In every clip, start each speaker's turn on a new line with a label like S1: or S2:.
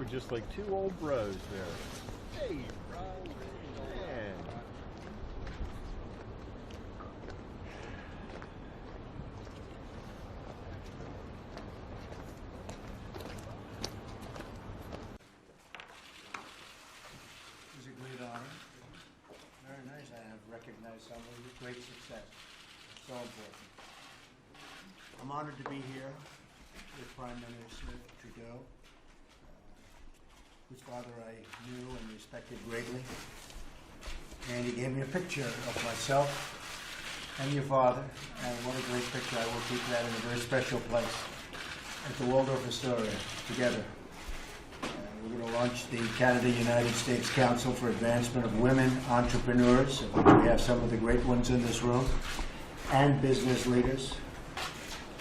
S1: just like two old bros there. Hey, Ron, man.
S2: It was a great honor. Very nice. I have recognized someone with great success. So important. I'm honored to be here with Prime Minister Trudeau, whose father I knew and respected greatly. And he gave me a picture of myself and your father, and what a great picture. I will keep that in a very special place at the Waldorf Astoria together. We're going to launch the Canada-United States Council for Advancement of Women Entrepreneurs. We have some of the great ones in this room, and business leaders.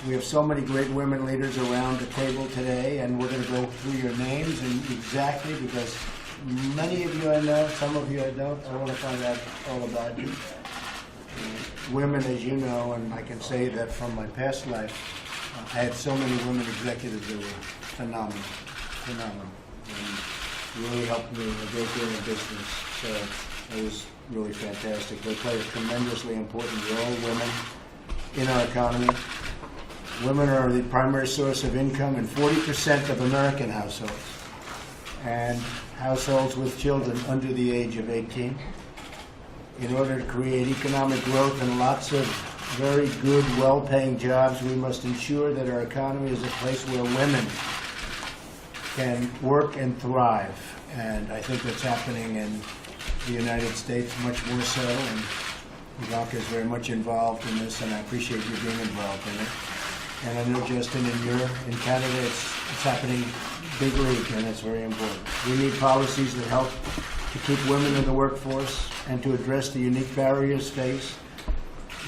S2: We have so many great women leaders around the table today, and we're going to go through your names and exactly, because many of you I know, some of you I don't. I want to find out all about you. Women, as you know, and I can say that from my past life, I had so many women executives that were phenomenal, and really helped me a great deal in business. So it was really fantastic. They play a tremendously important role, women, in our economy. Women are the primary source of income in 40% of American households, and households with children under the age of 18. In order to create economic growth and lots of very good, well-paying jobs, we must ensure that our economy is a place where women can work and thrive. And I think that's happening in the United States much more so, and Ivanka is very much involved in this, and I appreciate you being involved in it. And I know, Justin, in Canada, it's happening big league, and it's very important. We need policies that help to keep women in the workforce and to address the unique barriers faced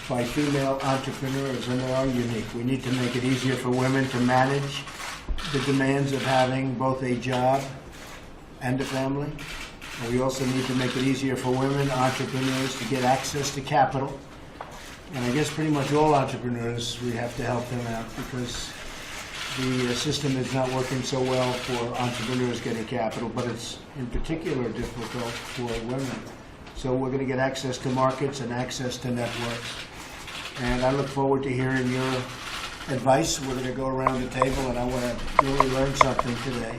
S2: by female entrepreneurs, and they are unique. We need to make it easier for women to manage the demands of having both a job and a family. And we also need to make it easier for women entrepreneurs to get access to capital. And I guess pretty much all entrepreneurs, we have to help them out, because the system is not working so well for entrepreneurs getting capital, but it's in particular difficult for women. So we're going to get access to markets and access to networks. And I look forward to hearing your advice. We're going to go around the table, and I want to really learn something today.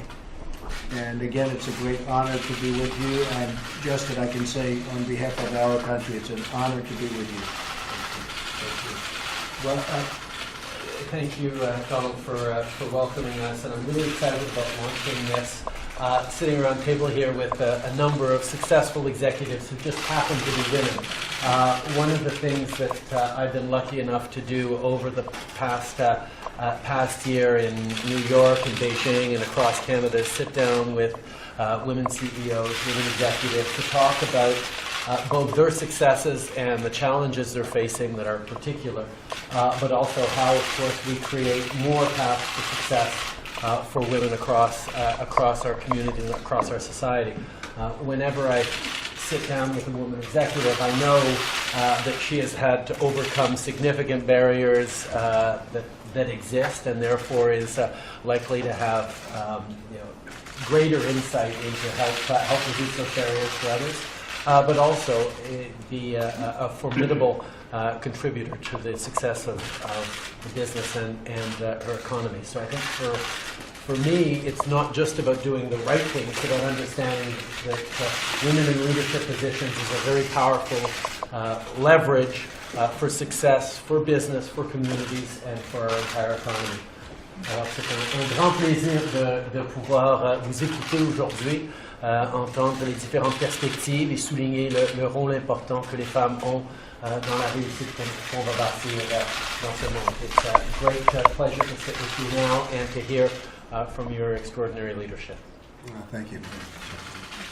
S2: And again, it's a great honor to be with you. And Justin, I can say on behalf of our country, it's an honor to be with you.
S3: Well, thank you, Donald, for welcoming us, and I'm really excited about launching this. Sitting around the table here with a number of successful executives who just happen to be women. One of the things that I've been lucky enough to do over the past year in New York and Beijing and across Canada is sit down with women CEOs, women executives, to talk about both their successes and the challenges they're facing that are particular, but also how, of course, we create more paths to success for women across our community and across our society. Whenever I sit down with a woman executive, I know that she has had to overcome significant barriers that exist, and therefore is likely to have greater insight into help reduce those barriers for others. But also be a formidable contributor to the success of the business and her economy. So I think for me, it's not just about doing the right thing. It's about understanding that women in leadership positions is a very powerful leverage for success, for business, for communities, and for our entire economy. Alors, c'est un grand plaisir de pouvoir vous écouter aujourd'hui. Entendre les différentes perspectives et souligner le rôle important que les femmes ont dans la réussite qu'on va bâtir dans ce monde. It's a great pleasure to sit with you now and to hear from your extraordinary leadership.
S2: Thank you.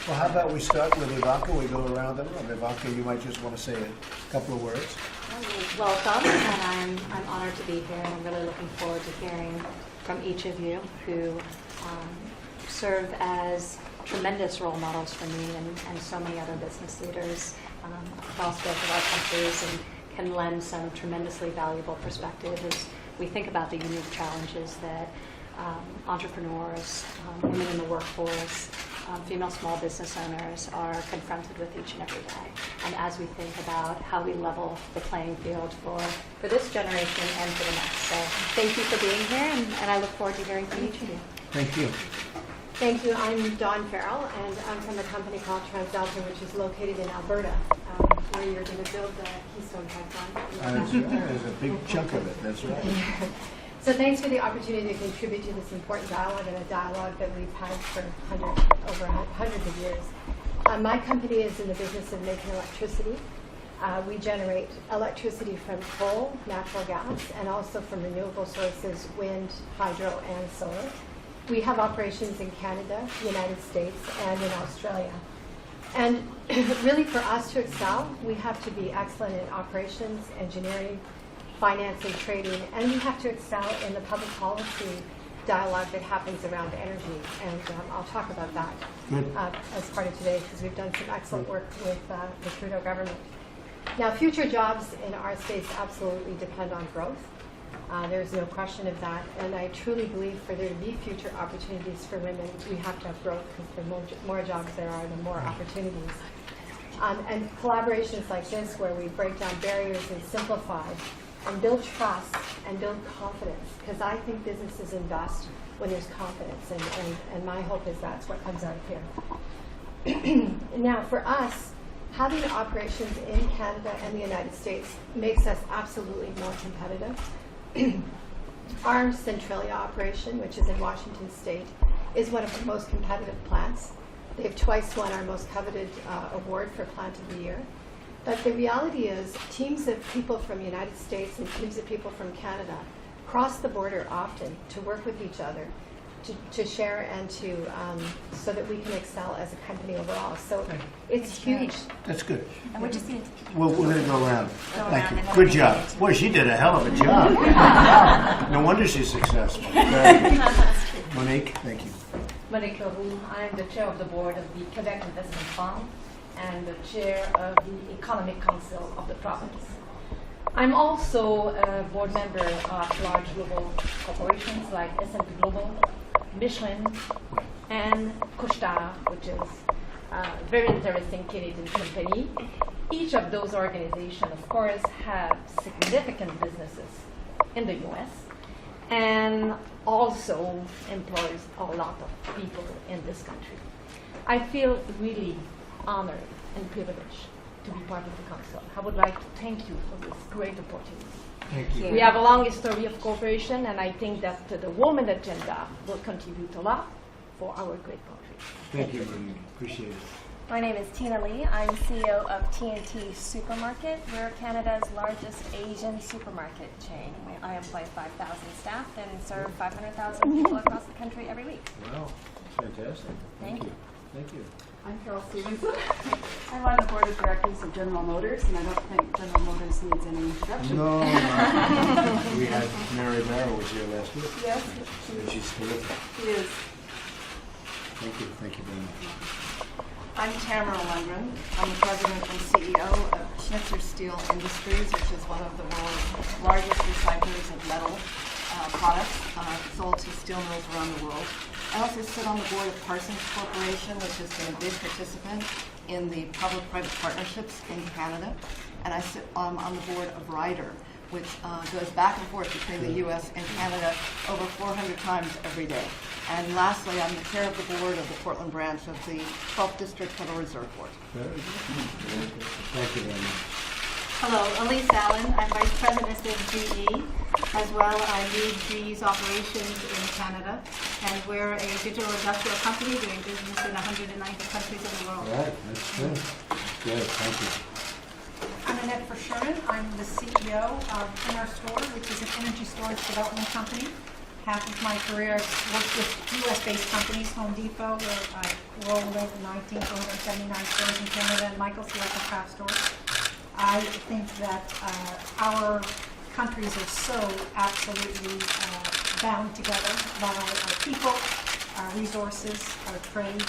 S2: Well, how about we start with Ivanka? We go around the room. Ivanka, you might just want to say a couple of words.
S4: Welcome, and I'm honored to be here, and I'm really looking forward to hearing from each of you who serve as tremendous role models for me and so many other business leaders across both of our countries, and can lend some tremendously valuable perspective as we think about the unique challenges that entrepreneurs, women in the workforce, female small business owners are confronted with each and every day. And as we think about how we level the playing field for this generation and for the next. So thank you for being here, and I look forward to hearing from each of you.
S2: Thank you.
S5: Thank you. I'm Dawn Farrell, and I'm from a company called TransDelta, which is located in Alberta, where you're going to build the Keystone Pipeline.
S2: That's right. There's a big chunk of it. That's right.
S5: So thanks for the opportunity to contribute to this important dialogue, and a dialogue that we've had for over hundreds of years. My company is in the business of making electricity. We generate electricity from coal, natural gas, and also from renewable sources, wind, hydro, and solar. We have operations in Canada, the United States, and in Australia. And really, for us to excel, we have to be excellent in operations, engineering, finance, and trading, and we have to excel in the public policy dialogue that happens around energy. And I'll talk about that as part of today, because we've done some excellent work with the Trudeau government. Now, future jobs in our states absolutely depend on growth. There's no question of that. And I truly believe for there to be future opportunities for women, we have to have growth, because the more jobs there are, the more opportunities. And collaborations like this, where we break down barriers and simplify and build trust and build confidence, because I think businesses invest when there's confidence, and my hope is that's what comes out of here. Now, for us, having operations in Canada and the United States makes us absolutely more competitive. Our Centralia operation, which is in Washington State, is one of the most competitive plants. They've twice won our most coveted award for Plant of the Year. But the reality is, teams of people from the United States and teams of people from Canada cross the border often to work with each other, to share and to so that we can excel as a company overall. So it's huge.
S2: That's good.
S6: And we're just going to
S2: We're going to go around.
S6: Go
S2: Thank
S6: around
S2: you.
S6: and then
S2: Good
S6: we
S2: job.
S6: can get to-
S2: Boy, she did a hell of a job. No wonder she's successful. Monique, thank you.
S7: Monique Leroux. I am the chair of the board of the Quebec Investment Fund and the chair of the Economic Council of the province. I'm also a board member of large global corporations like S&P Global, Michelin, and Couche-Tard, which is a very interesting Canadian company. Each of those organizations, of course, have significant businesses in the U.S. and also employs a lot of people in this country. I feel really honored and privileged to be part of the council. I would like to thank you for this great opportunity.
S2: Thank you.
S7: We have a long history of cooperation, and I think that the woman agenda will contribute a lot for our great country.
S2: Thank you, Monique. Appreciate it.
S6: My name is Tina Lee. I'm CEO of TNT Supermarket. We're Canada's largest Asian supermarket chain. I employ 5,000 staff and serve 500,000 people across the country every week.
S2: Wow. Fantastic.
S6: Thank you.
S2: Thank you.
S8: I'm Carol Stevenson. I'm on the board of directors of General Motors, and I don't think General Motors needs any introduction.
S2: No. We had Mary Barrow was here last week.
S8: Yes,
S2: And she's terrific.
S8: she is.
S2: Thank you. Thank you very much.
S8: I'm Tamara Lundgren. I'm the president and CEO of Schnitzer Steel Industries, which is one of the world's largest recyclers of metal products sold to steel mills around the world. I also sit on the board of Parsons Corporation, which has been a big participant in the public-private partnerships in Canada. And I sit on the board of Ryder, which goes back and forth between the U.S. and Canada over 400 times every day. And lastly, I'm the chair of the board of the Portland branch of the 12th District Federal Reserve Board.
S2: Very good. Very good. Thank you very much.
S9: Hello, Elise Allen. I'm Vice President of GE. As well, I lead GE's operations in Canada, and we're a digital industrial company doing business in 190 countries in the world.
S2: All right. That's good. Good. Thank you.
S10: I'm Annette Verschuren. I'm the CEO of Inner Store, which is an energy storage development company. Half of my career I've worked with U.S.-based companies, Home Depot, where I rolled over 1,979 stores in Canada, and Michael's local craft stores. I think that our countries are so absolutely bound together by our people, our resources, our trade.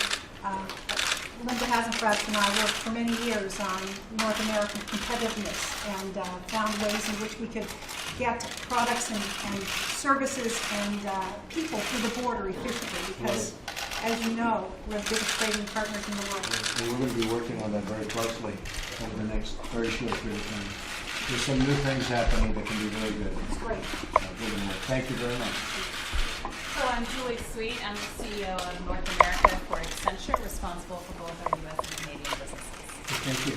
S10: Linda Hasenfratz and I worked for many years on North American competitiveness and found ways in which we could get products and services and people through the border efficiently because, as you know, we're the biggest trading partners in the world.
S2: And we're going to be working on that very closely over the next very short period of time. There's some new things happening that can be very good.
S10: It's great.
S2: Thank you very much.
S11: So I'm Julie Sweet. I'm the CEO of North America for Accenture, responsible for both our U.S. and Canadian businesses.
S2: Thank you.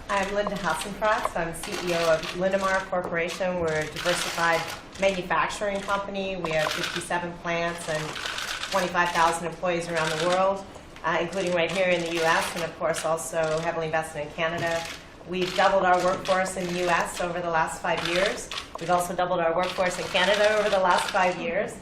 S12: I'm Linda Hasenfratz. I'm CEO of Linamar Corporation. We're a diversified manufacturing company. We have 57 plants and 25,000 employees around the world, including right here in the U.S. and, of course, also heavily invested in Canada. We've doubled our workforce in the U.S. over the last 5 years. We've also doubled our workforce in Canada over the last 5 years.